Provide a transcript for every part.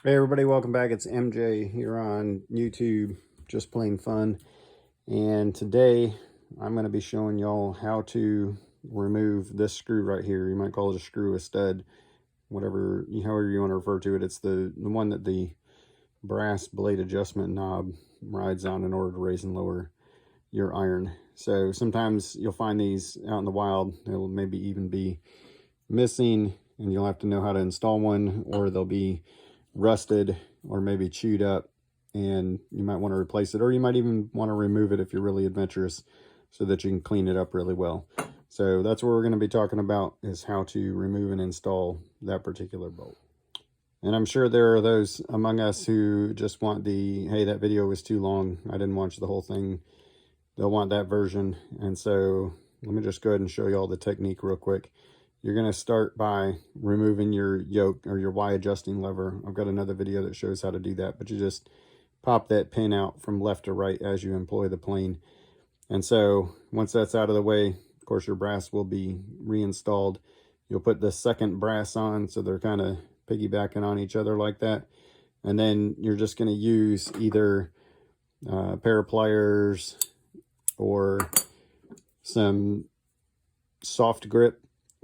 Hey everybody, welcome back. It's MJ here on YouTube, just plain fun. And today I'm going to be showing y'all how to remove this screw right here. You might call it a screw, a stud, whatever, however you want to refer to it. It's the one that the brass blade adjustment knob rides on in order to raise and lower your iron. So sometimes you'll find these out in the wild. They'll maybe even be missing and you'll have to know how to install one, or they'll be rusted or maybe chewed up and you might want to replace it, or you might even want to remove it if you're really adventurous so that you can clean it up really well. So that's what we're going to be talking about, is how to remove and install that particular bolt. And I'm sure there are those among us who just want the, hey, that video was too long, I didn't watch the whole thing. They'll want that version. And so let me just go ahead and show you all the technique real quick. You're going to start by removing your yoke or your Y adjusting lever. I've got another video that shows how to do that, but you just pop that pin out from left to right as you employ the plane. And so once that's out of the way, of course, your brass will be reinstalled. You'll put the second brass on, so they're kind of piggybacking on each other like that. And then you're just going to use either a pair of pliers or some soft grip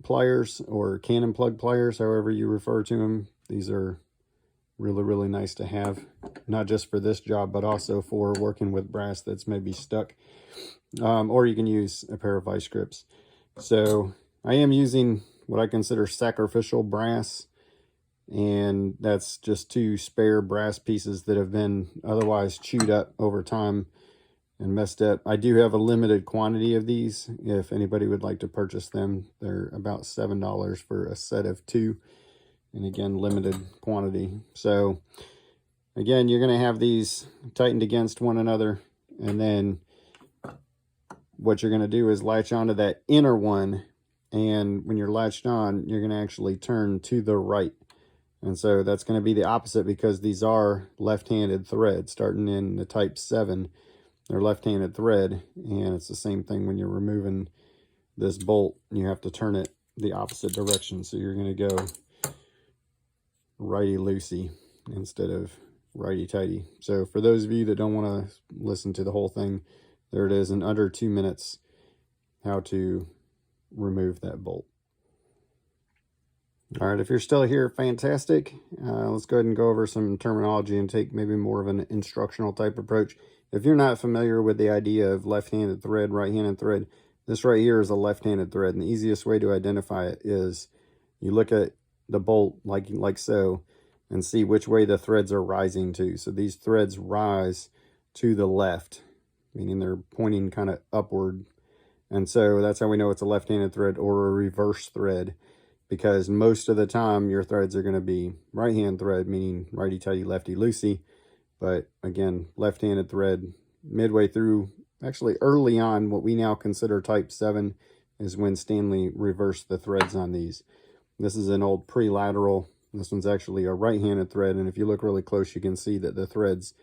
pliers or cannon plug pliers, however you refer to them. These are really nice to have, not just for this job but also for working with brass that's maybe stuck. Or you can use a pair of vice grips. So I am using what I consider sacrificial brass, and that's just two spare brass pieces that have been otherwise chewed up over time and messed up. I do have a limited quantity of these. If anybody would like to purchase them, they're about $7 for a set of two, and again, limited quantity. So again, you're going to have these tightened against one another, and then what you're going to do is latch onto that inner one, and when you're latched on, you're going to actually turn to the right. And so that's going to be the opposite, because these are left-handed threads starting in the type 7. They're left-handed thread, and it's the same thing when you're removing this bolt. You have to turn it the opposite direction, so you're going to go righty-loosey instead of righty-tighty. So for those of you that don't want to listen to the whole thing, there it is in under 2 minutes, how to remove that bolt. All right, if you're still here, fantastic. Let's go ahead and go over some terminology and take maybe more of an instructional type approach. If you're not familiar with the idea of left-handed thread, right-handed thread, this right here is a left-handed thread. And the easiest way to identify it is you look at the bolt like so and see which way the threads are rising to. So these threads rise to the left, meaning they're pointing kind of upward. And so that's how we know it's a left-handed thread or a reverse thread, because most of the time your threads are going to be right-hand thread, meaning righty-tighty, lefty-loosey. But again, left-handed thread midway through, actually early on, what we now consider type 7 is when Stanley reversed the threads on these. This is an old pre-lateral. This one's actually a right-handed thread, and if you look really close, you can see that the threads,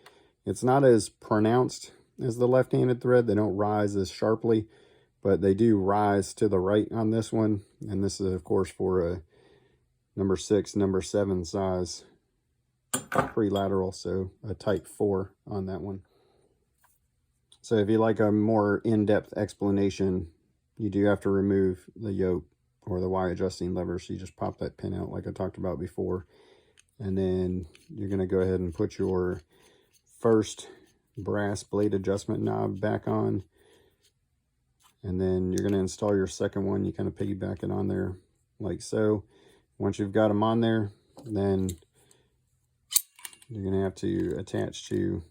it's not as pronounced as the left-handed thread. They don't rise as sharply, but they do rise to the right on this one. And this is, of course, for a number 6, number 7 size pre-lateral, so a type 4 on that one. So if you like a more in-depth explanation, you do have to remove the yoke or the Y adjusting lever. So you just pop that pin out like I talked about before, and then you're going to go ahead and put your first brass blade adjustment knob back on, and then you're going to install your second one. You kind of piggyback it on there like so. Once you've got them on there, then you're going to have to attach to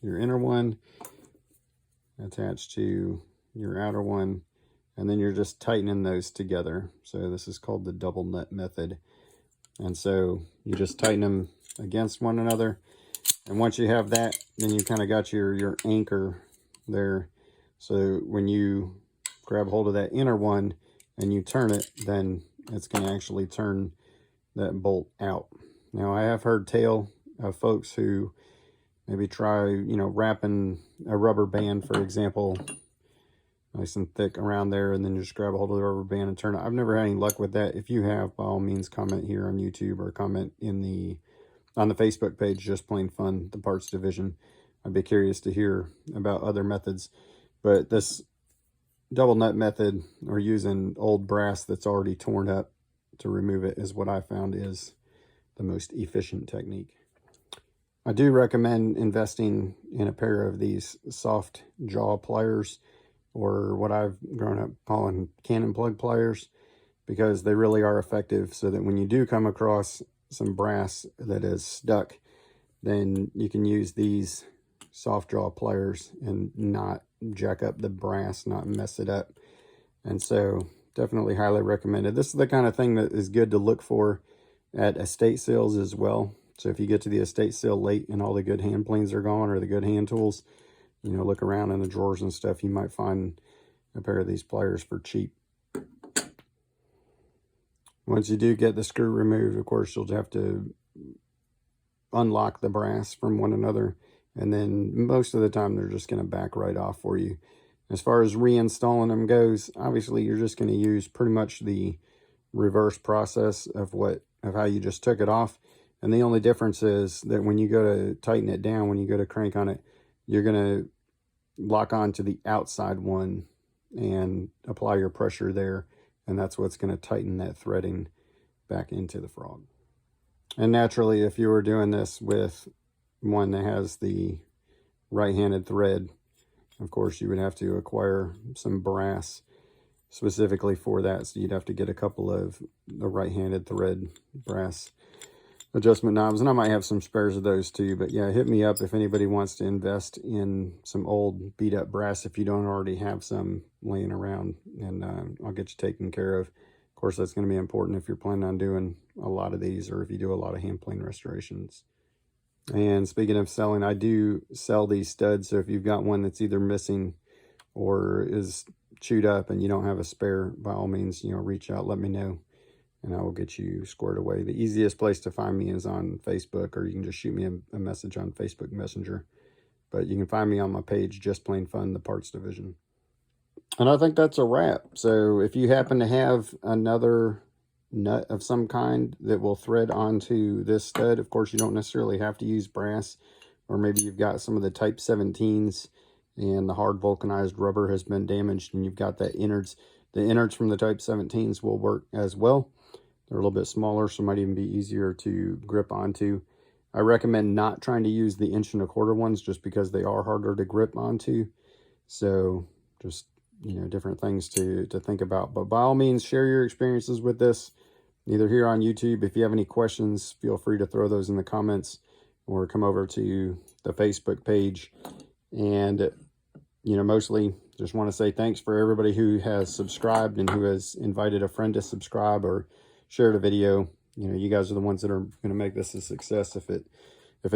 your inner one, attach to your outer one, and then you're just tightening those together. So this is called the double nut method. And so you just tighten them against one another. And once you have that, then you kind of got your anchor there. So when you grab hold of that inner one and you turn it, then it's going to actually turn that bolt out. Now, I have heard tale of folks who maybe try, wrapping a rubber band, for example, nice and thick around there, and then just grab a hold of the rubber band and turn it. I've never had any luck with that. If you have, by all means, comment here on YouTube or comment in the on the Facebook page, Just Plain Fun, the parts division. I'd be curious to hear about other methods, but this double nut method, or using old brass that's already torn up to remove it, is what I found is the most efficient technique. I do recommend investing in a pair of these soft jaw pliers, or what I've grown up calling cannon plug pliers, because they really are effective, so that when you do come across some brass that is stuck, then you can use these soft jaw pliers and not jack up the brass, not mess it up. And so definitely highly recommended. This is the kind of thing that is good to look for at estate sales as well. So if you get to the estate sale late and all the good hand planes are gone, or the good hand tools, you know, look around in the drawers and stuff. You might find a pair of these pliers for cheap. Once you do get the screw removed, of course, you'll have to unlock the brass from one another, and then most of the time they're just going to back right off for you. As far as reinstalling them goes, obviously you're just going to use pretty much the reverse process of how you just took it off. And the only difference is that when you go to tighten it down, when you go to crank on it, you're going to lock on to the outside one and apply your pressure there. And that's what's going to tighten that threading back into the frog. And naturally, if you were doing this with one that has the right-handed thread, of course, you would have to acquire some brass specifically for that. So you'd have to get a couple of the right-handed thread brass adjustment knobs, and I might have some spares of those too. But yeah, hit me up if anybody wants to invest in some old beat up brass if you don't already have some laying around, and I'll get you taken care of. Of course, that's going to be important if you're planning on doing a lot of these, or if you do a lot of hand plane restorations. And speaking of selling, I do sell these studs, so if you've got one that's either missing or is chewed up and you don't have a spare, by all means, you know, reach out, let me know, and I will get you squared away. The easiest place to find me is on Facebook, or you can just shoot me a message on Facebook Messenger. But you can find me on my page, Just Plain Fun, the parts division. And I think that's a wrap. So if you happen to have another nut of some kind that will thread onto this stud, of course, you don't necessarily have to use brass, or maybe you've got some of the Type 17s and the hard vulcanized rubber has been damaged, and you've got that innards. The innards from the Type 17s will work as well. They're a little bit smaller, so it might even be easier to grip onto. I recommend not trying to use the 1 1/4 ones, just because they are harder to grip onto. So just, you know, different things to think about. But by all means, share your experiences with this, either here on YouTube. If you have any questions, feel free to throw those in the comments, or come over to the Facebook page. And, you know, mostly just want to say thanks for everybody who has subscribed and who has invited a friend to subscribe or shared a video. You know, you guys are the ones that are going to make this a success if it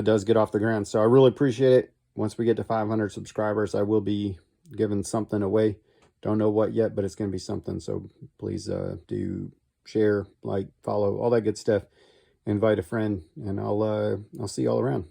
does get off the ground. So I really appreciate it. Once we get to 500 subscribers, I will be giving something away. Don't know what yet, but it's going to be something. So please do share, like, follow, all that good stuff. Invite a friend, and I'll see you all around.